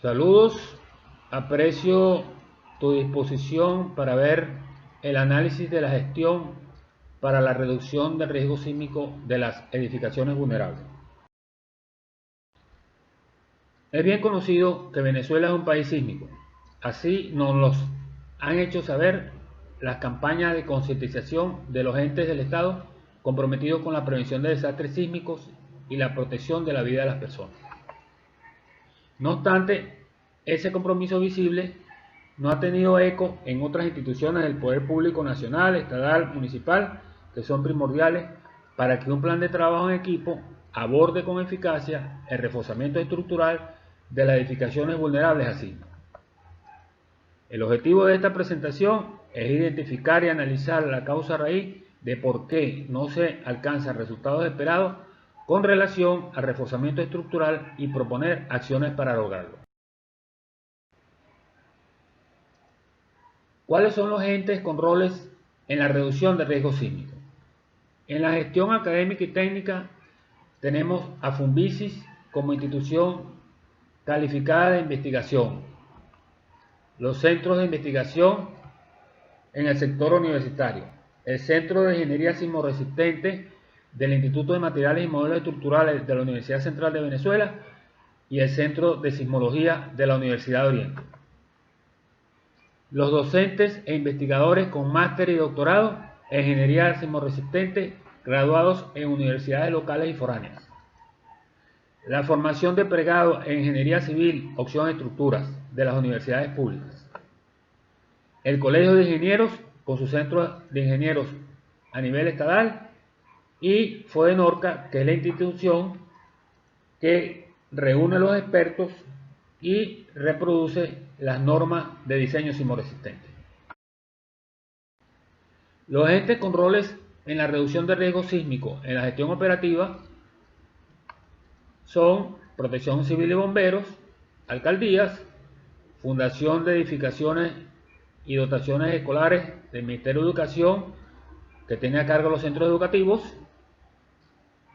Saludos, aprecio tu disposición para ver el análisis de la gestión para la reducción del riesgo sísmico de las edificaciones vulnerables. Es bien conocido que Venezuela es un país sísmico. Así nos lo han hecho saber las campañas de concientización de los entes del Estado comprometidos con la prevención de desastres sísmicos y la protección de la vida de las personas. No obstante, ese compromiso visible no ha tenido eco en otras instituciones del poder público nacional, estatal, municipal, que son primordiales para que un plan de trabajo en equipo aborde con eficacia el reforzamiento estructural de las edificaciones vulnerables a sismos. El objetivo de esta presentación es identificar y analizar la causa raíz de por qué no se alcanzan resultados esperados con relación al reforzamiento estructural y proponer acciones para lograrlo. ¿Cuáles son los entes con roles en la reducción de riesgo sísmico? En la gestión académica y técnica tenemos a Funvisis como institución calificada de investigación, los centros de investigación en el sector universitario, el Centro de Ingeniería Sismoresistente del Instituto de Materiales y Modelos Estructurales de la Universidad Central de Venezuela y el Centro de Sismología de la Universidad de Oriente. Los docentes e investigadores con máster y doctorado en Ingeniería Sismoresistente graduados en universidades locales y foráneas. La formación de pregrado en Ingeniería Civil, opción Estructuras, de las universidades públicas. El Colegio de Ingenieros, con su centro de ingenieros a nivel estatal, y FODENORCA, que es la institución que reúne a los expertos y reproduce las normas de diseño sismoresistente. Los entes con roles en la reducción de riesgo sísmico en la gestión operativa son Protección Civil y Bomberos, alcaldías, Fundación de Edificaciones y Dotaciones Escolares del Ministerio de Educación, que tiene a cargo los centros educativos,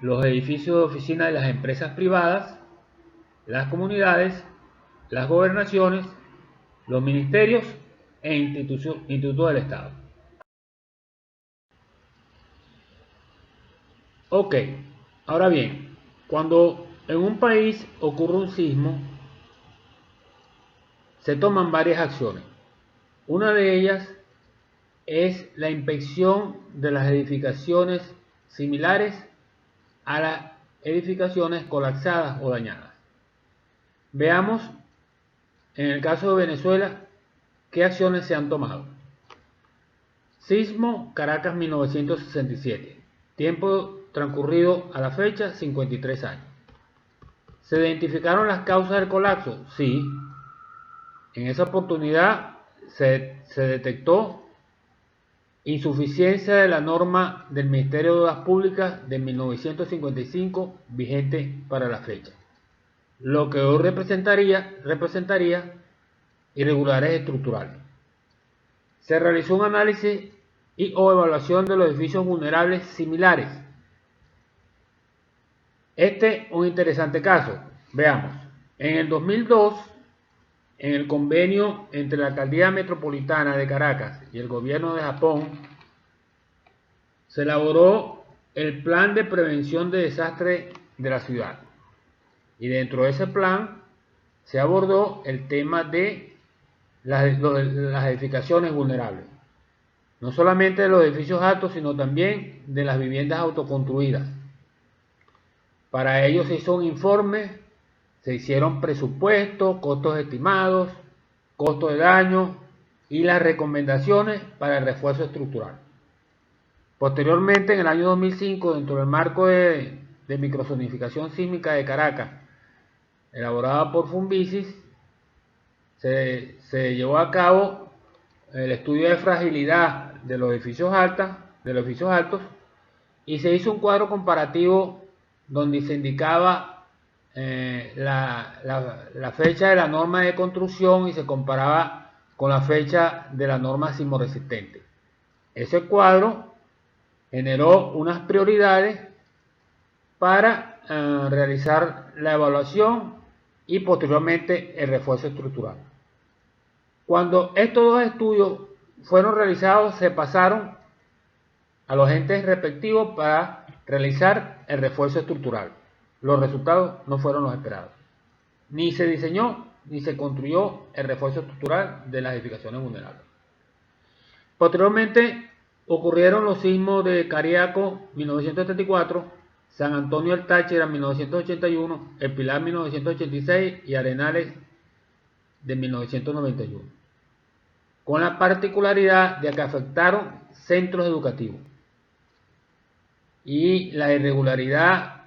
los edificios de oficina de las empresas privadas, las comunidades, las gobernaciones, los ministerios e institutos del Estado. Ok, ahora bien, cuando en un país ocurre un sismo, se toman varias acciones. Una de ellas es la inspección de las edificaciones similares a las edificaciones colapsadas o dañadas. Veamos, en el caso de Venezuela, qué acciones se han tomado. Sismo Caracas 1967. Tiempo transcurrido a la fecha, 53 años. ¿Se identificaron las causas del colapso? Sí. En esa oportunidad se detectó insuficiencia de la norma del Ministerio de Obras Públicas de 1955 vigente para la fecha, lo que hoy representaría irregularidades estructurales. Se realizó un análisis o evaluación de los edificios vulnerables similares. Un interesante caso. Veamos. En el 2002, en el convenio entre la Alcaldía Metropolitana de Caracas y el Gobierno de Japón, se elaboró el Plan de Prevención de Desastres de la ciudad. Y dentro de ese plan se abordó el tema de las edificaciones vulnerables. No solamente de los edificios altos, sino también de las viviendas autoconstruidas. Para ello se hizo un informe, se hicieron presupuestos, costos estimados, costo de daño y las recomendaciones para el refuerzo estructural. Posteriormente, en el año 2005, dentro del marco de microzonificación sísmica de Caracas, elaborada por Funvisis, se llevó a cabo el estudio de fragilidad de los edificios altos y se hizo un cuadro comparativo donde se indicaba la fecha de la norma de construcción y se comparaba con la fecha de la norma sismoresistente. Ese cuadro generó unas prioridades para realizar la evaluación y posteriormente el refuerzo estructural. Cuando estos dos estudios fueron realizados, se pasaron a los entes respectivos para realizar el refuerzo estructural. Los resultados no fueron los esperados. Ni se diseñó ni se construyó el refuerzo estructural de las edificaciones vulnerables. Posteriormente ocurrieron los sismos de Cariaco 1974, San Antonio del Táchira 1981, El Pilar 1986 y Arenales de 1991, con la particularidad de que afectaron centros educativos y la irregularidad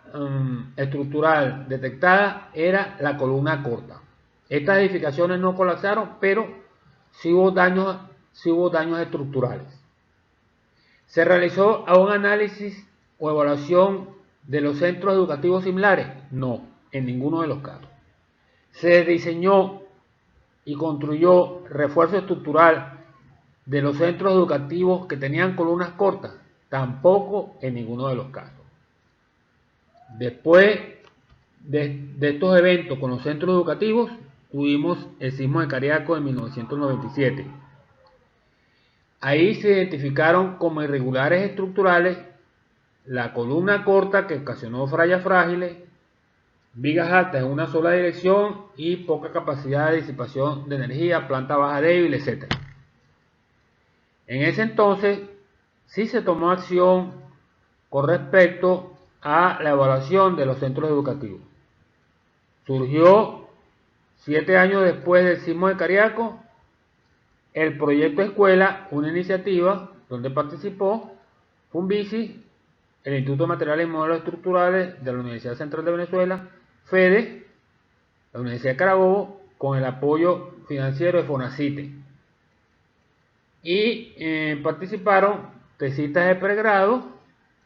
estructural detectada era la columna corta. Estas edificaciones no colapsaron, pero sí hubo daños estructurales. ¿Se realizó un análisis o evaluación de los centros educativos similares? No, en ninguno de los casos. ¿Se diseñó y construyó refuerzo estructural de los centros educativos que tenían columnas cortas? Tampoco en ninguno de los casos. Después de estos eventos con los centros educativos, tuvimos el sismo de Cariaco en 1997. Ahí se identificaron como irregulares estructurales la columna corta que ocasionó fallas frágiles, vigas altas en una sola dirección y poca capacidad de disipación de energía, planta baja débil, etc. En ese entonces sí se tomó acción con respecto a la evaluación de los centros educativos. Surgió 7 años después del sismo de Cariaco el proyecto Escuela, una iniciativa donde participó FUNVISI, el Instituto de Materiales y Modelos Estructurales de la Universidad Central de Venezuela, FEDE, la Universidad de Carabobo, con el apoyo financiero de FONACITE. Y participaron tesistas de pregrado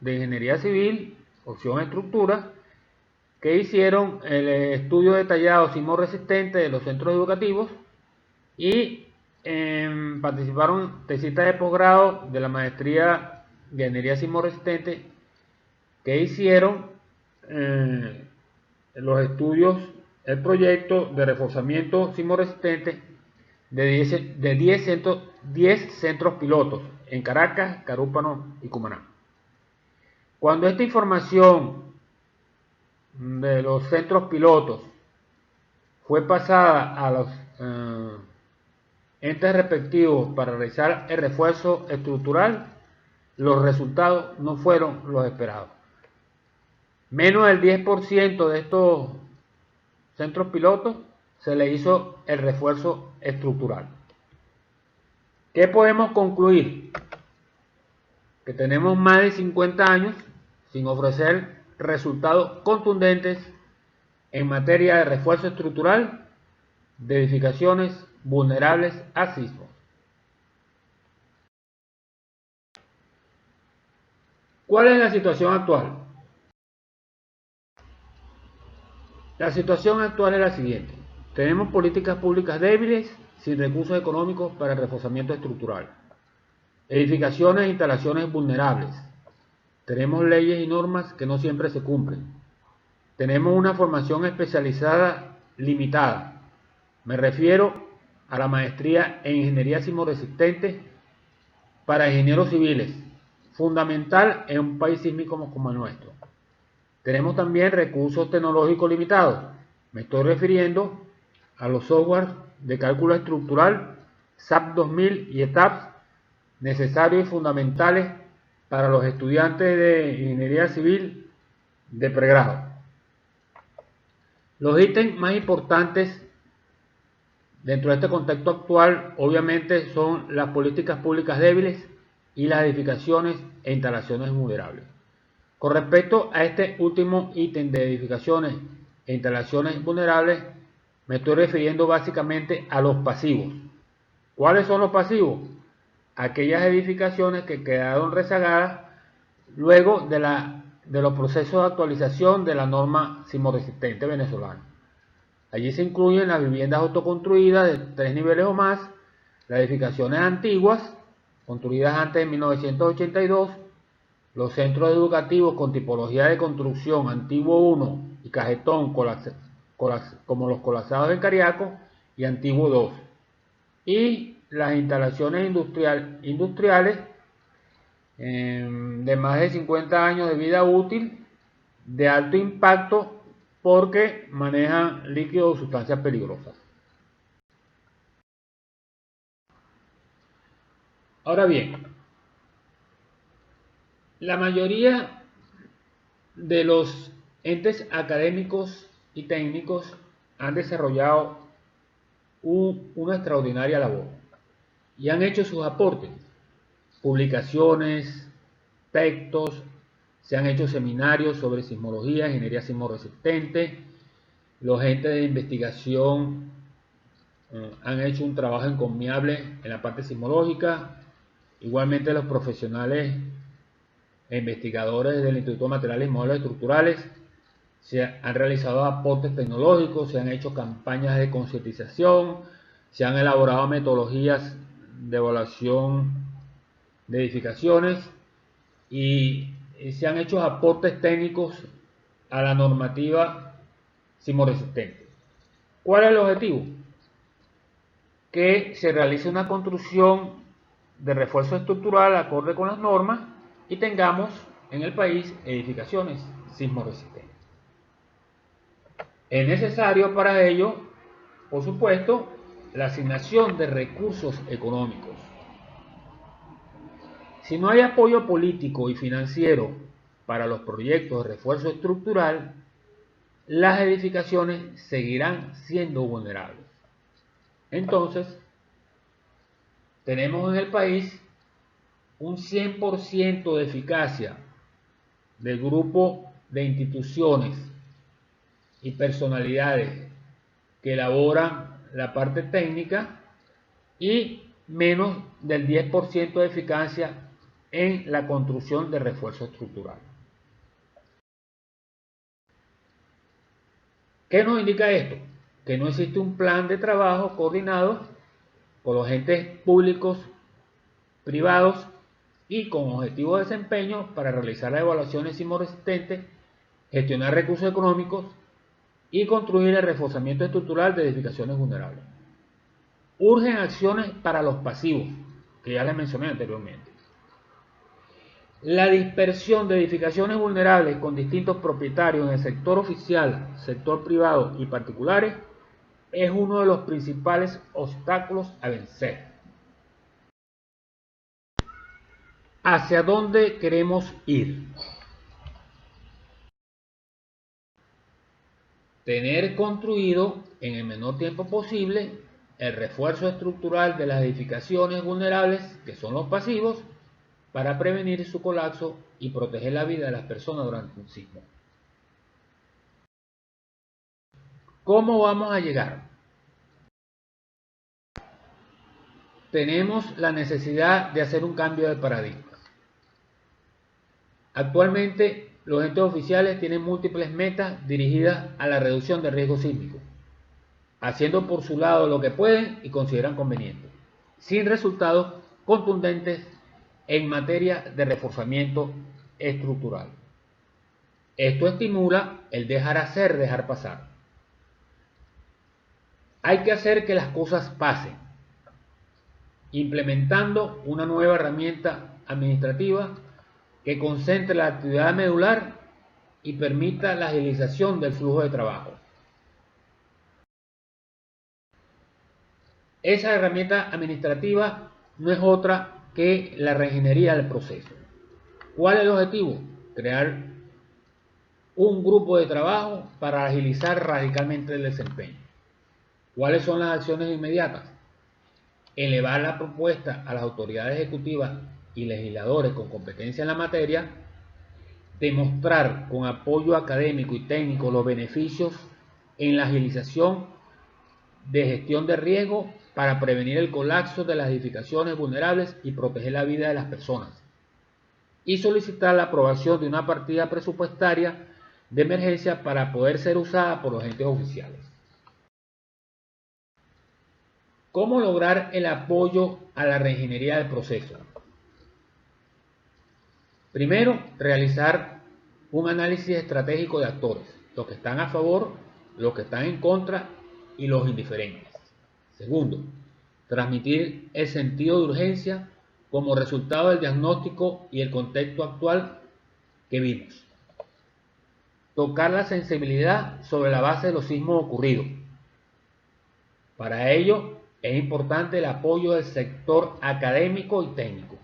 de Ingeniería Civil, opción Estructura, que hicieron el estudio detallado sismo resistente de los centros educativos y participaron tesistas de posgrado de la maestría de Ingeniería Sismo Resistente que hicieron los estudios, el proyecto de reforzamiento sismo resistente de 10 centros pilotos en Caracas, Carúpano y Cumaná. Cuando esta información de los centros pilotos fue pasada a los entes respectivos para realizar el refuerzo estructural, los resultados no fueron los esperados. Menos del 10% de estos centros pilotos se le hizo el refuerzo estructural. ¿Qué podemos concluir? Que tenemos más de 50 años sin ofrecer resultados contundentes en materia de refuerzo estructural de edificaciones vulnerables a sismos. ¿Cuál es la situación actual? La situación actual es la siguiente. Tenemos políticas públicas débiles sin recursos económicos para el reforzamiento estructural. Edificaciones e instalaciones vulnerables. Tenemos leyes y normas que no siempre se cumplen. Tenemos una formación especializada limitada. Me refiero a la maestría en Ingeniería Sismo Resistente para ingenieros civiles, fundamental en un país sísmico como el nuestro. Tenemos también recursos tecnológicos limitados. Me estoy refiriendo a los softwares de cálculo estructural SAP 2000 y ETAPS necesarios y fundamentales para los estudiantes de ingeniería civil de pregrado. Los ítems más importantes dentro de este contexto actual obviamente son las políticas públicas débiles y las edificaciones e instalaciones vulnerables. Con respecto a este último ítem de edificaciones e instalaciones vulnerables, me estoy refiriendo básicamente a los pasivos. ¿Cuáles son los pasivos? Aquellas edificaciones que quedaron rezagadas luego de los procesos de actualización de la norma sismoresistente venezolana. Allí se incluyen las viviendas autoconstruidas de 3 niveles o más, las edificaciones antiguas, construidas antes de 1982, los centros educativos con tipología de construcción antiguo 1 y cajetón como los colapsados de Cariaco y Antiguo 2, y las instalaciones industriales de más de 50 años de vida útil, de alto impacto porque manejan líquidos o sustancias peligrosas. Ahora bien, la mayoría de los entes académicos y técnicos han desarrollado una extraordinaria labor y han hecho sus aportes, publicaciones, textos, se han hecho seminarios sobre sismología, ingeniería sismoresistente, los entes de investigación han hecho un trabajo encomiable en la parte sismológica, igualmente los profesionales e investigadores del Instituto de Materiales y Modelos Estructurales se han realizado aportes tecnológicos, se han hecho campañas de concientización, se han elaborado metodologías de evaluación de edificaciones y se han hecho aportes técnicos a la normativa sismoresistente. ¿Cuál es el objetivo? Que se realice una construcción de refuerzo estructural acorde con las normas y tengamos en el país edificaciones sismoresistentes. Es necesario para ello, por supuesto, la asignación de recursos económicos. Si no hay apoyo político y financiero para los proyectos de refuerzo estructural, las edificaciones seguirán siendo vulnerables. Entonces, tenemos en el país un 100% de eficacia del grupo de instituciones y personalidades que elaboran la parte técnica y menos del 10% de eficacia en la construcción de refuerzo estructural. ¿Qué nos indica esto? Que no existe un plan de trabajo coordinado por los entes públicos, privados y con objetivo de desempeño para realizar las evaluaciones sismoresistentes, gestionar recursos económicos y construir el reforzamiento estructural de edificaciones vulnerables. Urgen acciones para los pasivos, que ya les mencioné anteriormente. La dispersión de edificaciones vulnerables con distintos propietarios en el sector oficial, sector privado y particulares es uno de los principales obstáculos a vencer. ¿Hacia dónde queremos ir? Tener construido en el menor tiempo posible el refuerzo estructural de las edificaciones vulnerables, que son los pasivos, para prevenir su colapso y proteger la vida de las personas durante un sismo. ¿Cómo vamos a llegar? Tenemos la necesidad de hacer un cambio de paradigma. Actualmente, los entes oficiales tienen múltiples metas dirigidas a la reducción del riesgo sísmico, haciendo por su lado lo que pueden y consideran conveniente, sin resultados contundentes en materia de reforzamiento estructural. Esto estimula el dejar hacer, dejar pasar. Hay que hacer que las cosas pasen, implementando una nueva herramienta administrativa que concentre la actividad medular y permita la agilización del flujo de trabajo. Esa herramienta administrativa no es otra que la reingeniería del proceso. ¿Cuál es el objetivo? Crear un grupo de trabajo para agilizar radicalmente el desempeño. ¿Cuáles son las acciones inmediatas? Elevar la propuesta a las autoridades ejecutivas y legisladores con competencia en la materia, demostrar con apoyo académico y técnico los beneficios en la agilización de gestión de riesgo para prevenir el colapso de las edificaciones vulnerables y proteger la vida de las personas, y solicitar la aprobación de una partida presupuestaria de emergencia para poder ser usada por los entes oficiales. ¿Cómo lograr el apoyo a la reingeniería del proceso? Primero, realizar un análisis estratégico de actores, los que están a favor, los que están en contra y los indiferentes. Segundo, transmitir el sentido de urgencia como resultado del diagnóstico y el contexto actual que vimos. Tocar la sensibilidad sobre la base de los sismos ocurridos. Para ello es importante el apoyo del sector académico y técnico.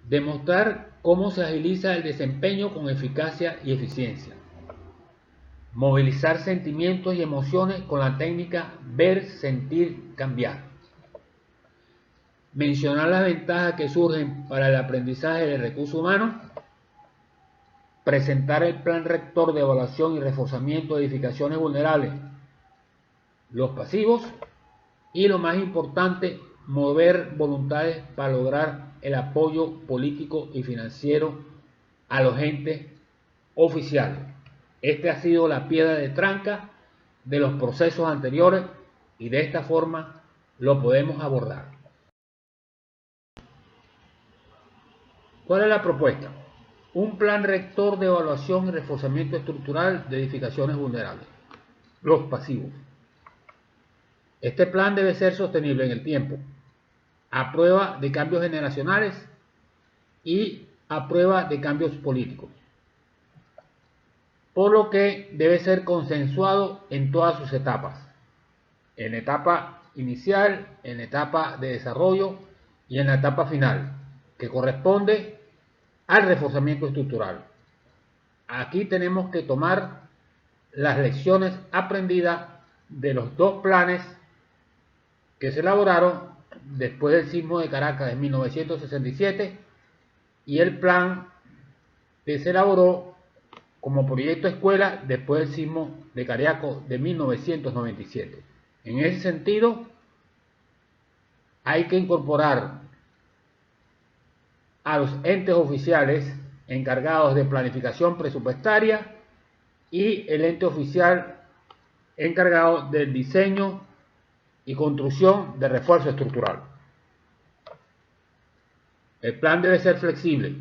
Demostrar cómo se agiliza el desempeño con eficacia y eficiencia. Movilizar sentimientos y emociones con la técnica ver, sentir, cambiar. Mencionar las ventajas que surgen para el aprendizaje del recurso humano. Presentar el plan rector de evaluación y reforzamiento de edificaciones vulnerables, los pasivos, y lo más importante, mover voluntades para lograr el apoyo político y financiero a los entes oficiales. Este ha sido la piedra de tranca de los procesos anteriores y de esta forma lo podemos abordar. ¿Cuál es la propuesta? Un plan rector de evaluación y reforzamiento estructural de edificaciones vulnerables, los pasivos. Este plan debe ser sostenible en el tiempo, a prueba de cambios generacionales y a prueba de cambios políticos, por lo que debe ser consensuado en todas sus etapas, en la etapa inicial, en la etapa de desarrollo y en la etapa final, que corresponde al reforzamiento estructural. Aquí tenemos que tomar las lecciones aprendidas de los dos planes que se elaboraron después del sismo de Caracas de 1967 y el plan que se elaboró como proyecto escuela después del sismo de Cariaco de 1997. En ese sentido, hay que incorporar a los entes oficiales encargados de planificación presupuestaria y el ente oficial encargado del diseño y construcción de refuerzo estructural. El plan debe ser flexible,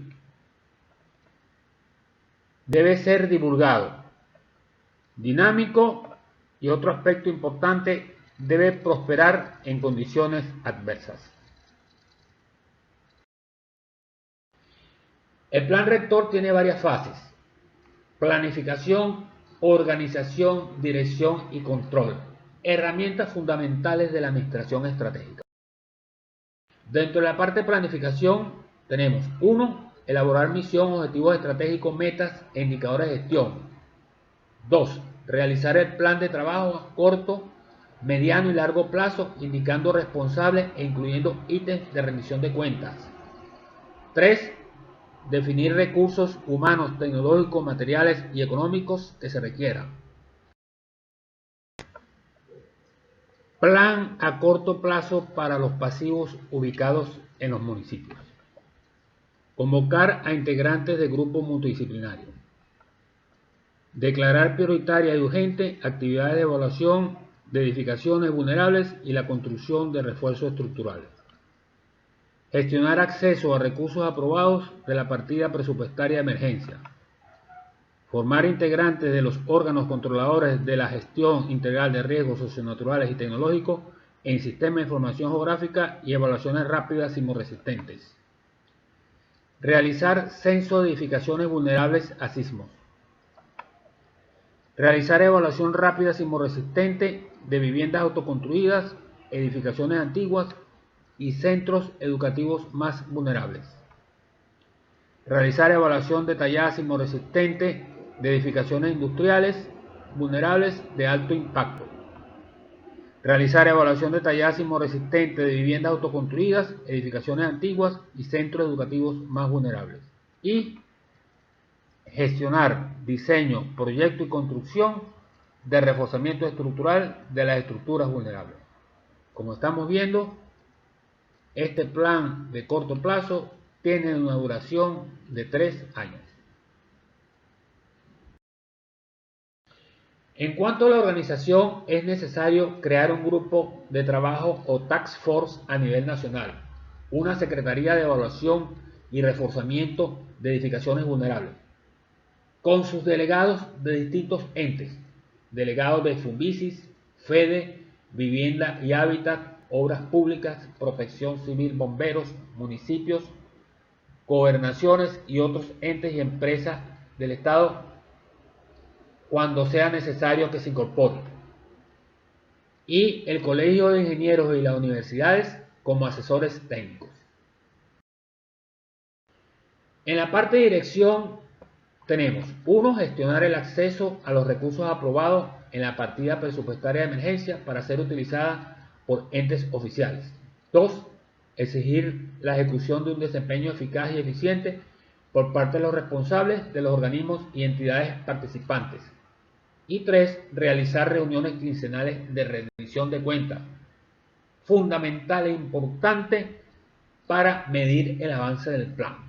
debe ser divulgado, dinámico y otro aspecto importante, debe prosperar en condiciones adversas. El plan rector tiene varias fases: planificación, organización, dirección y control, herramientas fundamentales de la administración estratégica. Dentro de la parte de planificación tenemos 1. Elaborar misión, objetivos estratégicos, metas e indicadores de gestión. 2. Realizar el plan de trabajo a corto, mediano y largo plazo, indicando responsables e incluyendo ítems de rendición de cuentas. 3. Definir recursos humanos, tecnológicos, materiales y económicos que se requieran. Plan a corto plazo para los pasivos ubicados en los municipios. Convocar a integrantes de grupos multidisciplinarios. Declarar prioritaria y urgente actividades de evaluación de edificaciones vulnerables y la construcción de refuerzos estructurales. Gestionar acceso a recursos aprobados de la partida presupuestaria de emergencia. Formar integrantes de los órganos controladores de la gestión integral de riesgos socionaturales y tecnológicos en sistemas de información geográfica y evaluaciones rápidas sismoresistentes. Realizar censo de edificaciones vulnerables a sismos. Realizar evaluación rápida sismoresistente de viviendas autoconstruidas, edificaciones antiguas y centros educativos más vulnerables. Realizar evaluación detallada sismoresistente de edificaciones industriales vulnerables de alto impacto. Realizar evaluación detallada sismoresistente de viviendas autoconstruidas, edificaciones antiguas y centros educativos más vulnerables. Y gestionar diseño, proyecto y construcción de reforzamiento estructural de las estructuras vulnerables. Como estamos viendo, este plan de corto plazo tiene una duración de 3 años. En cuanto a la organización, es necesario crear un grupo de trabajo o task force a nivel nacional, una secretaría de evaluación y reforzamiento de edificaciones vulnerables, con sus delegados de distintos entes, delegados de Funvisis, FEDE, Vivienda y Hábitat, Obras Públicas, Protección Civil, Bomberos, municipios, gobernaciones y otros entes y empresas del Estado cuando sea necesario que se incorporen, y el Colegio de Ingenieros y las universidades como asesores técnicos. En la parte de dirección tenemos 1. Gestionar el acceso a los recursos aprobados en la partida presupuestaria de emergencia para ser utilizada por entes oficiales. 2. Exigir la ejecución de un desempeño eficaz y eficiente por parte de los responsables de los organismos y entidades participantes. Y 3. Realizar reuniones quincenales de rendición de cuentas, fundamental e importante para medir el avance del plan.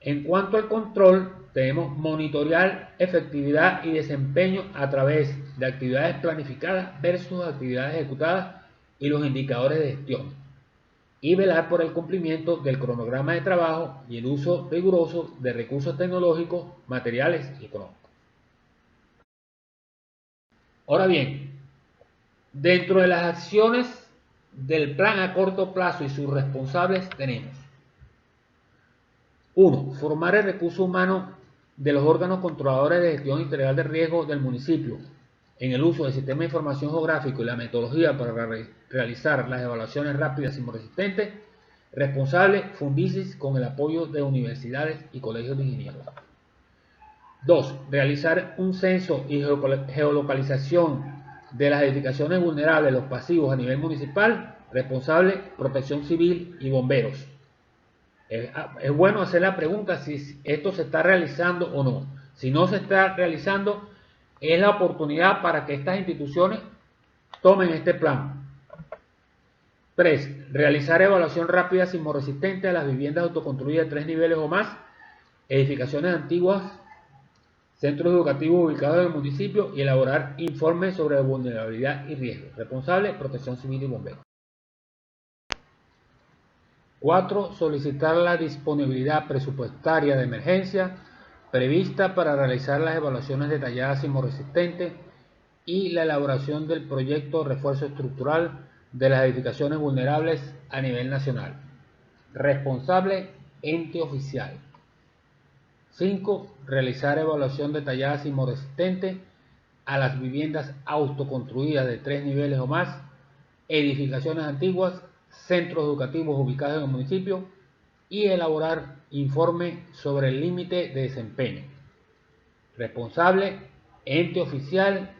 En cuanto al control, debemos monitorear efectividad y desempeño a través de actividades planificadas versus actividades ejecutadas y los indicadores de gestión, y velar por el cumplimiento del cronograma de trabajo y el uso riguroso de recursos tecnológicos, materiales y económicos. Ahora bien, dentro de las acciones del plan a corto plazo y sus responsables tenemos: 1. Formar el recurso humano de los órganos controladores de gestión integral de riesgo del municipio en el uso del sistema de información geográfico y la metodología para realizar las evaluaciones rápidas sismoresistentes. Responsable, Funvisis, con el apoyo de universidades y colegios de ingenieros. 2. Realizar un censo y geolocalización de las edificaciones vulnerables, los pasivos a nivel municipal. Responsable, Protección Civil y Bomberos. Es bueno hacer la pregunta si esto se está realizando o no. Si no se está realizando, es la oportunidad para que estas instituciones tomen este plan. 3. Realizar evaluación rápida sismoresistente a las viviendas autoconstruidas de 3 niveles o más, edificaciones antiguas, centros educativos ubicados en el municipio, y elaborar informes sobre vulnerabilidad y riesgo. Responsable, Protección Civil y Bomberos. 4. Solicitar la disponibilidad presupuestaria de emergencia prevista para realizar las evaluaciones detalladas sismoresistentes y la elaboración del proyecto de refuerzo estructural de las edificaciones vulnerables a nivel nacional. Responsable, ente oficial. 5. Realizar evaluación detallada sismoresistente a las viviendas autoconstruidas de 3 niveles o más, edificaciones antiguas, centros educativos ubicados en el municipio, y elaborar informe sobre el límite de desempeño. Responsable, ente oficial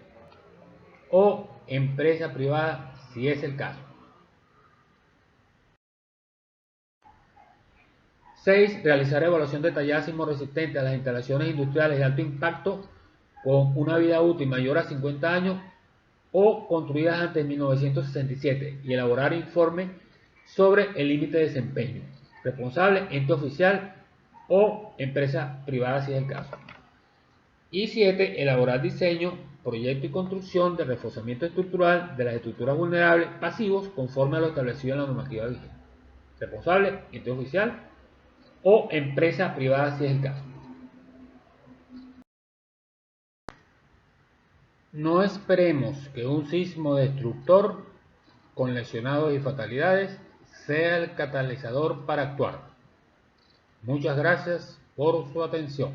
o empresa privada, si es el caso. 6. Realizar evaluación detallada sismoresistente a las instalaciones industriales de alto impacto con una vida útil mayor a 50 años o construidas antes de 1967 y elaborar informe sobre el límite de desempeño. Responsable, ente oficial o empresa privada, si es el caso. Y 7. Elaborar diseño, proyecto y construcción de reforzamiento estructural de las estructuras vulnerables pasivos conforme a lo establecido en la normativa vigente. Responsable, ente oficial o empresa privada, si es el caso. No esperemos que un sismo destructor con lesionados y fatalidades sea el catalizador para actuar. Muchas gracias por su atención.